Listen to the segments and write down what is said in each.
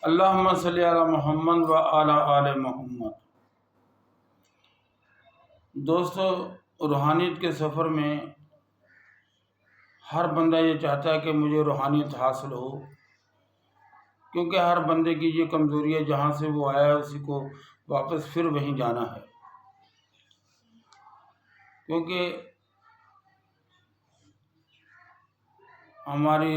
اللہم صلی علی محمد و علی آل محمد۔ دوستو، روحانیت کے سفر میں ہر بندہ یہ چاہتا ہے کہ مجھے روحانیت حاصل ہو، کیونکہ ہر بندے کی یہ کمزوری ہے، جہاں سے وہ آیا ہے اسی کو واپس پھر وہیں جانا ہے، کیونکہ ہماری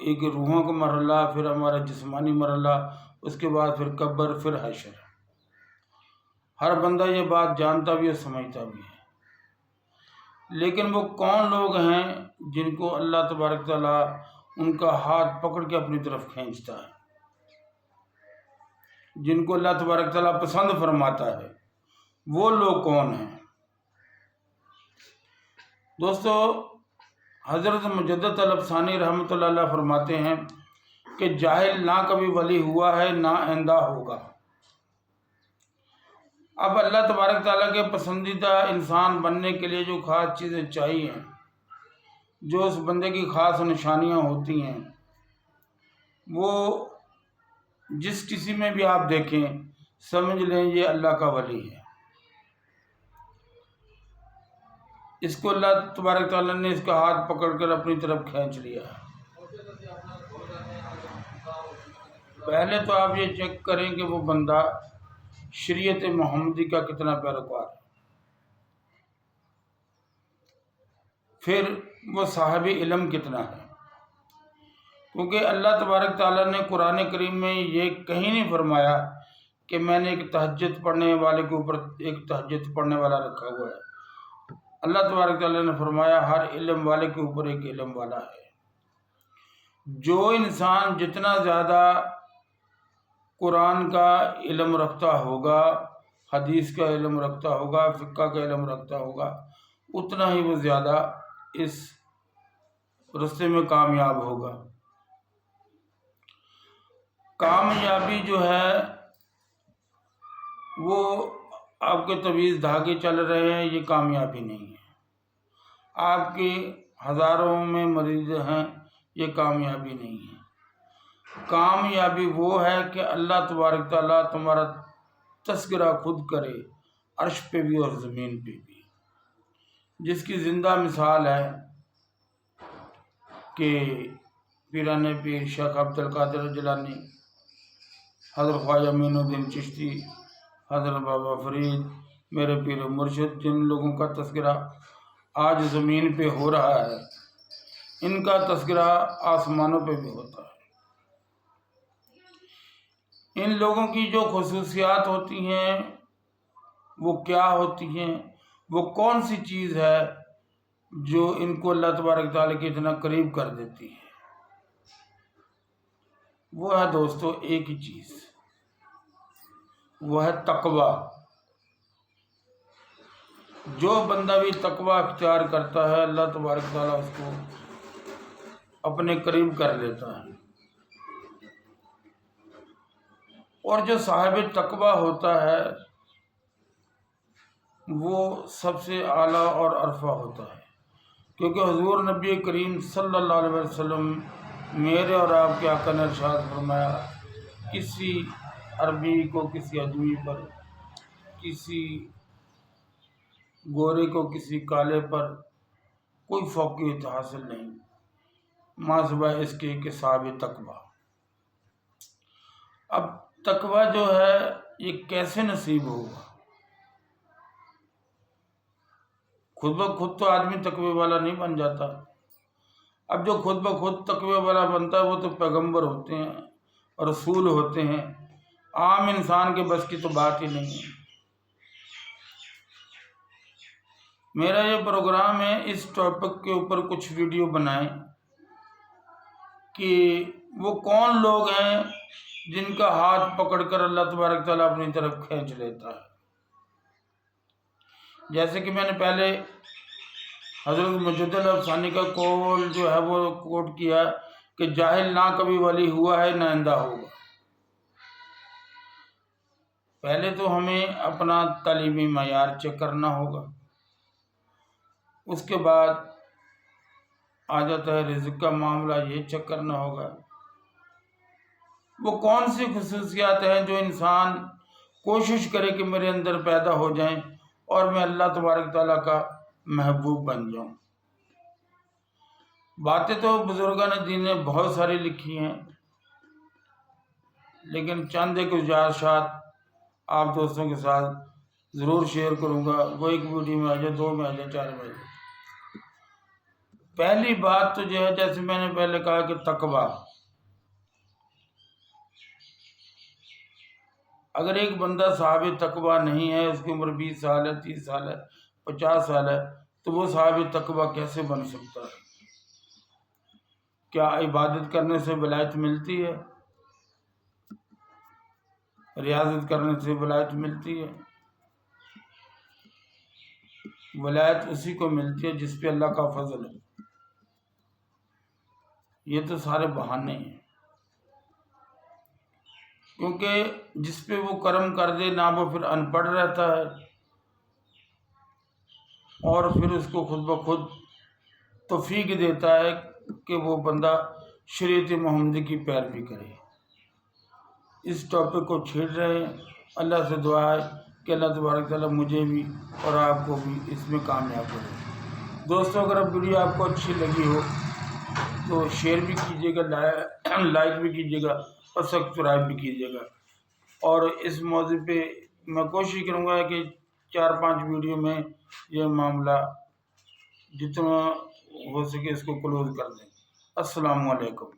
ایک روحوں کا مرحلہ، پھر ہمارا جسمانی مرحلہ، اس کے بعد پھر قبر، پھر حشر۔ ہر بندہ یہ بات جانتا بھی ہے، سمجھتا بھی ہے، لیکن وہ کون لوگ ہیں جن کو اللہ تبارک تعالیٰ ان کا ہاتھ پکڑ کے اپنی طرف کھینچتا ہے، جن کو اللہ تبارک تعالیٰ پسند فرماتا ہے؟ وہ لوگ کون ہیں؟ دوستو، حضرت مجدد الافسانی رحمۃ اللہ علیہ فرماتے ہیں کہ جاہل نہ کبھی ولی ہوا ہے، نہ آئندہ ہوگا۔ اب اللہ تبارک تعالیٰ کے پسندیدہ انسان بننے کے لیے جو خاص چیزیں چاہیے، جو اس بندے کی خاص نشانیاں ہوتی ہیں، وہ جس کسی میں بھی آپ دیکھیں، سمجھ لیں یہ اللہ کا ولی ہے۔ اس کو اللہ تبارک تعالیٰ نے اس کا ہاتھ پکڑ کر اپنی طرف کھینچ لیا ہے۔ پہلے تو آپ یہ چیک کریں کہ وہ بندہ شریعت محمدی کا کتنا پیروکار ہے، پھر وہ صاحب علم کتنا ہے، کیونکہ اللہ تبارک تعالیٰ نے قرآن کریم میں یہ کہیں نہیں فرمایا کہ میں نے ایک تہجد پڑھنے والے کے اوپر ایک تہجد پڑھنے والا رکھا ہوا ہے۔ اللہ تبارک تعالیٰ نے فرمایا ہر علم والے کے اوپر ایک علم والا ہے۔ جو انسان جتنا زیادہ قرآن کا علم رکھتا ہوگا، حدیث کا علم رکھتا ہوگا، فقہ کا علم رکھتا ہوگا، اتنا ہی وہ زیادہ اس رستے میں کامیاب ہوگا۔ کامیابی جو ہے وہ آپ کے طویل دھاگے چل رہے ہیں، یہ کامیابی نہیں ہے۔ آپ کی ہزاروں میں مریض ہیں، یہ کامیابی نہیں ہے۔ کامیابی وہ ہے کہ اللہ تبارک تعالیٰ تمہارا تذکرہ خود کرے، عرش پہ بھی اور زمین پہ بھی، جس کی زندہ مثال ہے کہ پیران پیر شیخ عبد القادر جیلانی، حضرت خواجہ معین الدین چشتی، حضرت بابا فرید، میرے پیر و مرشد، جن لوگوں کا تذکرہ آج زمین پہ ہو رہا ہے، ان کا تذکرہ آسمانوں پہ بھی ہوتا ہے۔ ان لوگوں کی جو خصوصیات ہوتی ہیں وہ کیا ہوتی ہیں، وہ کون سی چیز ہے جو ان کو اللہ تبارک تعالیٰ کے اتنا قریب کر دیتی ہے؟ وہ ہے دوستو ایک ہی چیز، وہ ہے تقوی۔ جو بندہ بھی تقوی اختیار کرتا ہے، اللہ تبارک تعالیٰ اس کو اپنے قریب کر لیتا ہے۔ اور جو صاحب تقوی ہوتا ہے وہ سب سے اعلیٰ اور ارفع ہوتا ہے، کیونکہ حضور نبی کریم صلی اللہ علیہ وسلم، میرے اور آپ کے آقا نے ارشاد فرمایا، کسی عربی کو کسی اجمی پر، کسی گورے کو کسی کالے پر کوئی فوقیت حاصل نہیں، ماں سوائے اس کے کہ صاحب تقوی۔ اب تقوی جو ہے یہ کیسے نصیب ہوگا؟ خود بخود تو آدمی تقوی والا نہیں بن جاتا۔ اب جو خود بخود تقوی والا بنتا ہے وہ تو پیغمبر ہوتے ہیں، رسول ہوتے ہیں، عام انسان کے بس کی تو بات ہی نہیں ہے۔ میرا یہ پروگرام ہے اس ٹاپک کے اوپر کچھ ویڈیو بنائیں کہ وہ کون لوگ ہیں جن کا ہاتھ پکڑ کر اللہ تبارک تعالیٰ اپنی طرف کھینچ لیتا ہے۔ جیسے کہ میں نے پہلے حضرت مجدد الافسانی کا قول جو ہے وہ کوٹ کیا کہ جاہل نہ کبھی ولی ہوا ہے، نہ آئندہ ہوگا۔ پہلے تو ہمیں اپنا تعلیمی معیار چیک کرنا ہوگا، اس کے بعد آ جاتا ہے رزق کا معاملہ، یہ چیک کرنا ہوگا۔ وہ کون سی خصوصیات ہیں جو انسان کوشش کرے کہ میرے اندر پیدا ہو جائیں اور میں اللہ تبارک تعالیٰ کا محبوب بن جاؤں۔ باتیں تو بزرگان دین نے بہت ساری لکھی ہیں، لیکن چند ایک گزارشات آپ دوستوں کے ساتھ ضرور شیئر کروں گا۔ وہ ایک ویڈیو میں آ جائے، 2 میں آ جائے، 4 میں آ جائے۔ پہلی بات تو جو ہے، جیسے میں نے پہلے کہا کہ تقویٰ۔ اگر ایک بندہ صاحب تقویٰ نہیں ہے، اس کی عمر 20 سال ہے، 30 سال ہے، 50 سال ہے، تو وہ صاحب تقویٰ کیسے بن سکتا ہے؟ کیا عبادت کرنے سے ولایت ملتی ہے؟ ریاضت کرنے سے ولایت ملتی ہے؟ ولایت اسی کو ملتی ہے جس پہ اللہ کا فضل ہے۔ یہ تو سارے بہانے ہیں، کیونکہ جس پہ وہ کرم کر دے نہ وہ پھر ان پڑھ رہتا ہے، اور پھر اس کو خود بخود توفیق دیتا ہے کہ وہ بندہ شریعت محمدی کی پیروی کرے۔ اس ٹاپک کو چھیڑ رہے ہیں۔ اللہ سے دعا ہے کہ اللہ تبارک تعالیٰ مجھے بھی اور آپ کو بھی اس میں کامیاب کرے۔ دوستوں، اگر اب ویڈیو آپ کو اچھی لگی ہو تو شیئر بھی کیجیے گا، لائک بھی کیجیے گا اور سبسکرائب بھی کیجیے گا۔ اور اس موضوع پہ میں کوشش کروں گا کہ 4-5 ویڈیو میں یہ معاملہ جتنا ہو سکے اس کو کلوز کر دیں۔ السلام علیکم۔